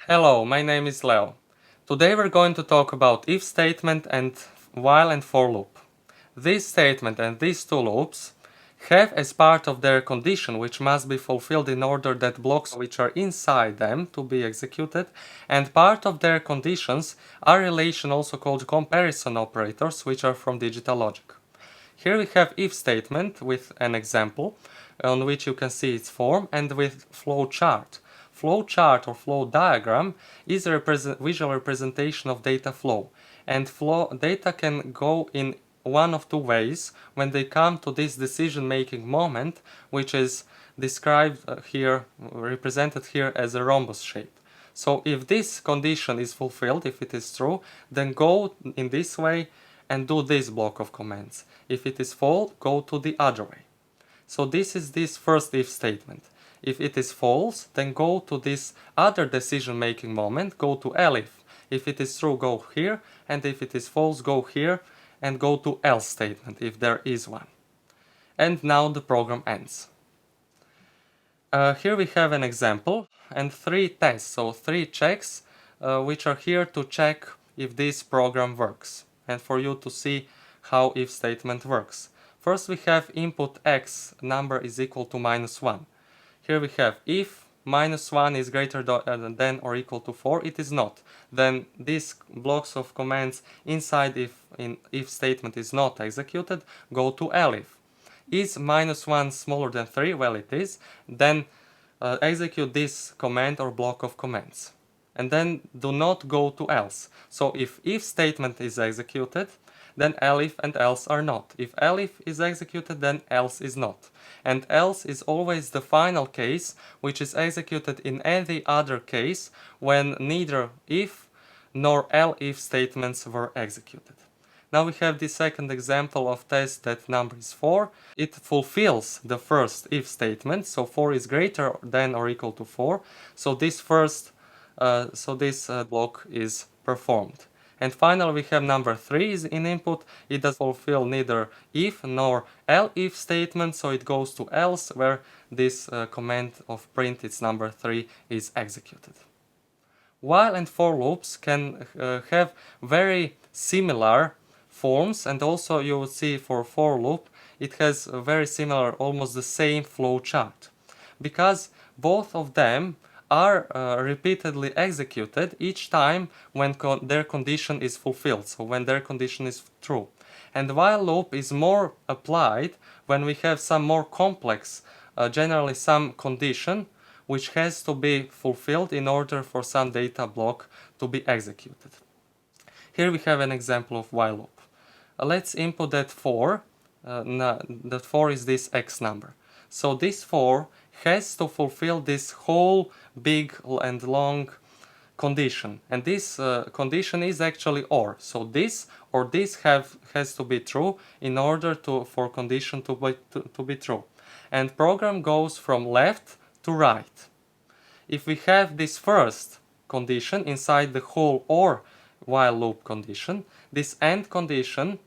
Hello, my name is Leo. Today we're going to talk about if statement and while and for loop. This statement and these two loops have as part of their condition which must be fulfilled in order that blocks which are inside them to be executed, and part of their conditions are relation also called comparison operators which are from digital logic. Here we have if statement with an example on which you can see its form and with flow chart. Flow chart or flow diagram is a visual representation of data flow, and data can go in one of two ways when they come to this decision making moment, which is described here, represented here as a rhombus shape. So if this condition is fulfilled, if it is true, then go in this way and do this block of commands. If it is false, go to the other way. So this is this first if statement. If it is false, then go to this other decision making moment, go to elif. If it is true, go here, and if it is false, go here and go to else statement if there is one. And now the program ends. Here we have an example and three tests, so three checks which are here to check if this program works and for you to see how if statement works. First we have input x number is equal to -1. Here we have if -1 is greater than or equal to 4, it is not. Then these blocks of commands inside if statement is not executed, go to elif. Is -1 smaller than 3? Well, it is. Then execute this command or block of commands. And then do not go to else. So if statement is executed, then elif and else are not. If elif is executed, then else is not. And else is always the final case, which is executed in any other case when neither if nor elif statements were executed. Now we have the second example of test that number is 4. It fulfills the first if statement, so 4 is greater than or equal to 4. So this block is performed. And finally we have number 3 is in input. It does fulfill neither if nor elif statement, so it goes to else where this command of print its number 3 is executed. While and for loops can have very similar forms, and also you will see for loop it has a very similar, almost the same flow chart, because both of them are repeatedly executed each time when their condition is fulfilled, so when their condition is true. And while loop is more applied when we have some more complex, generally some condition which has to be fulfilled in order for some data block to be executed. Here we have an example of while loop. Let's input that 4. That 4 is this x number. So this 4 has to fulfill this whole big and long condition, and this condition is actually or. So this or this has to be true in order for condition to be true. And program goes from left to right. If we have this first condition inside the whole or while loop condition, this end condition,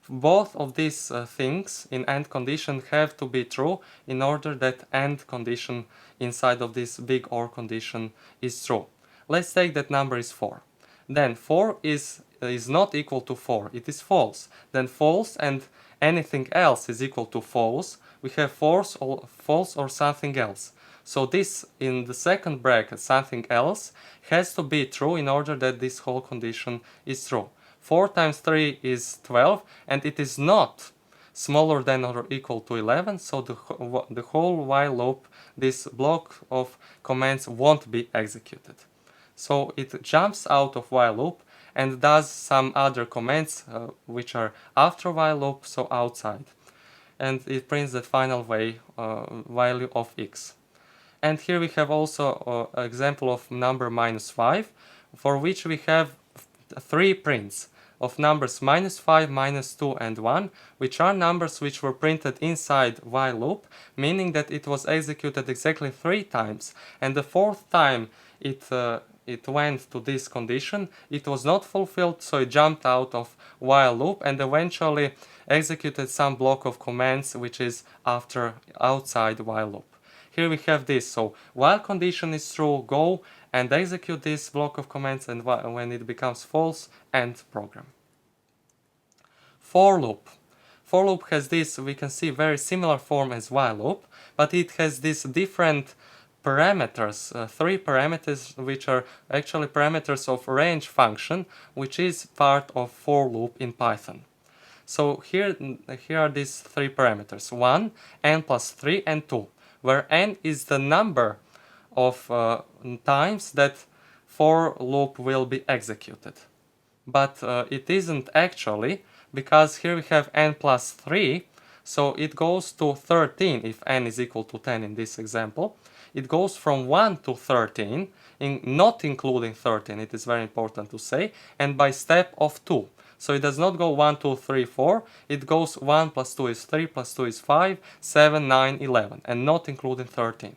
both of these things in end condition have to be true in order that end condition inside of this big or condition is true. Let's take that number is 4. Then 4 is not equal to 4, it is false. Then false and anything else is equal to false. We have false or something else. So this in the second bracket, something else, has to be true in order that this whole condition is true. 4 times 3 is 12, and it is not smaller than or equal to 11, so the whole while loop, this block of commands won't be executed. So it jumps out of while loop and does some other commands which are after while loop, so outside. And it prints the final value of x. And here we have also an example of number -5, for which we have 3 prints of numbers -5, -2 and 1, which are numbers which were printed inside while loop, meaning that it was executed exactly 3 times, and the 4th time it went to this condition, it was not fulfilled, so it jumped out of while loop and eventually executed some block of commands which is outside while loop. here we have this. So while condition is true, go and execute this block of commands, and when it becomes false, end program. For loop. For loop has this, we can see, very similar form as while loop, but it has these different parameters, 3 parameters, which are actually parameters of range function, which is part of for loop in Python. So here are these 3 parameters: 1, n plus 3, and 2, where n is the number of times that for loop will be executed. But it isn't actually, because here we have n plus 3, so it goes to 13 if n is equal to 10 in this example. It goes from 1 to 13, not including 13, it is very important to say, and by step of 2. So it does not go 1, 2, 3, 4, it goes 1 plus 2 is 3, plus 2 is 5, 7, 9, 11, and not including 13.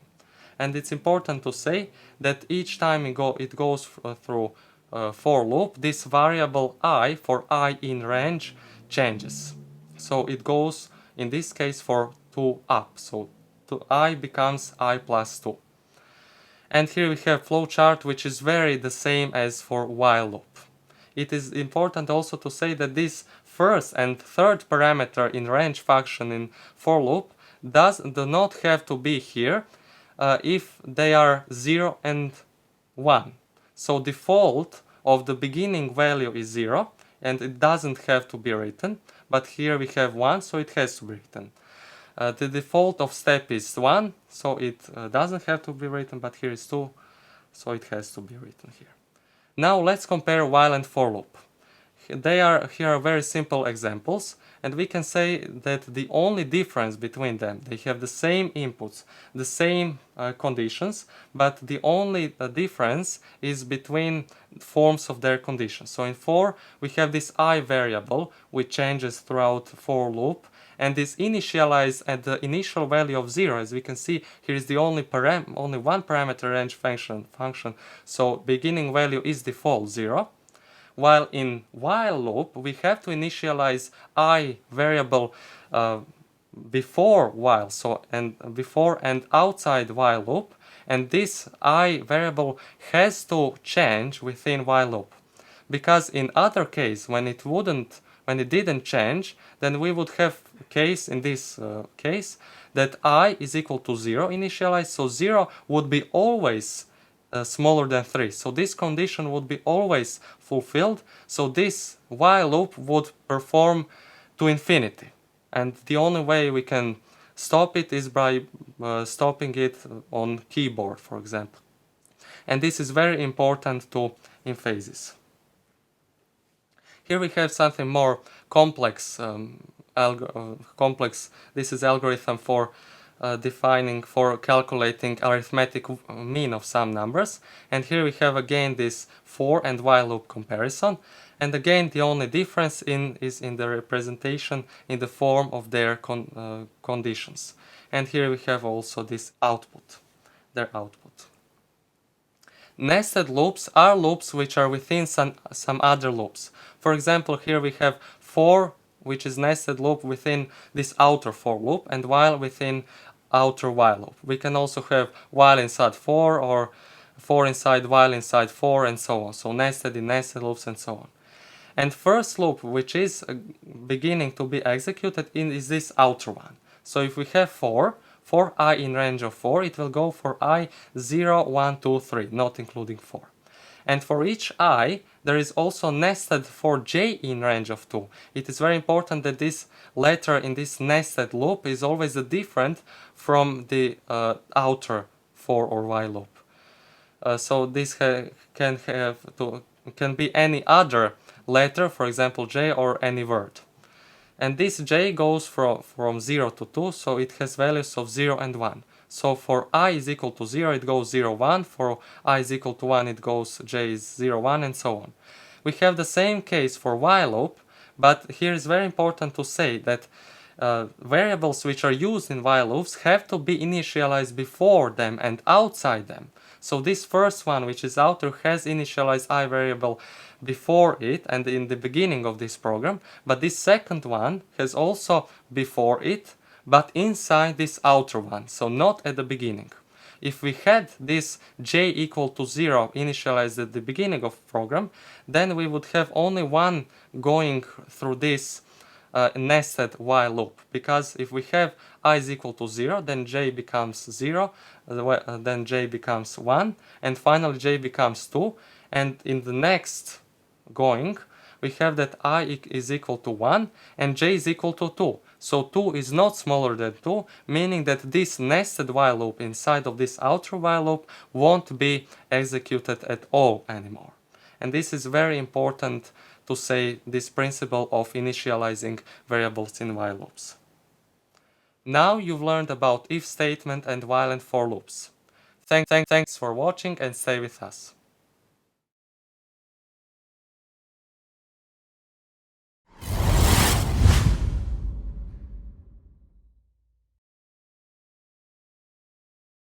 And it's important to say that each time it goes through for loop, this variable I, for I in range, changes. So it goes, in this case, for 2 up. So I becomes I plus 2. And here we have flowchart, which is very the same as for while loop. It is important also to say that this first and third parameter in range function in for loop do not have to be here if they are 0 and 1. So default of the beginning value is 0, and it doesn't have to be written, but here we have 1, so it has to be written. The default of step is 1, so it doesn't have to be written, but here is 2, so it has to be written here. Now let's compare while and for loop. Here are very simple examples, and we can say that the only difference between them, they have the same inputs, the same conditions, but the only difference is between forms of their conditions. So in for, we have this I variable, which changes throughout for loop, and is initialized at the initial value of 0. As we can see, here is the only one parameter range function, so beginning value is default 0. While in while loop, we have to initialize I variable before while, and before and outside while loop, and this I variable has to change within while loop, because in other case, when it didn't change, then we would have a case in this case that I is equal to 0 initialized, so 0 would be always smaller than 3. So this condition would be always fulfilled, so this while loop would perform to infinity. And the only way we can stop it is by stopping it on keyboard, for example. And this is very important in phases. Here we have something more complex. This is algorithm for calculating arithmetic mean of some numbers. And here we have again this for and while loop comparison. And again, the only difference is in the representation in the form of their conditions. And here we have also this output, their output. Nested loops are loops which are within some other loops. For example, here we have for, which is nested loop within this outer for loop, and while within outer while loop. We can also have while inside for, or for inside while inside for, and so on. So nested in nested loops and so on. And first loop, which is beginning to be executed is this outer one. So if we have for I in range of 4, it will go for I 0, 1, 2, 3, not including 4. And for each I, there is also nested for j in range of 2. It is very important that this letter in this nested loop is always different from the outer for or while loop. So this can be any other letter, for example j, or any word. And this j goes from 0 to 2, so it has values of 0 and 1. So for I is equal to 0, it goes 0, 1. For I is equal to 1, it goes j is 0, 1, and so on. We have the same case for while loop, but here is very important to say that variables which are used in while loops have to be initialized before them and outside them. So this first one, which is outer, has initialized I variable before it and in the beginning of this program, but this second one has also before it, but inside this outer one, so not at the beginning. If we had this j equal to 0 initialized at the beginning of the program, then we would have only one going through this nested while loop, because if we have I is equal to 0, then j becomes 0, then j becomes 1, and finally j becomes 2, and in the next going we have that I is equal to 1 and j is equal to 2. So 2 is not smaller than 2, meaning that this nested while loop inside of this outer while loop won't be executed at all anymore. And this is very important to say, this principle of initializing variables in while loops. Now you've learned about if statement and while and for loops. Thanks for watching and stay with us.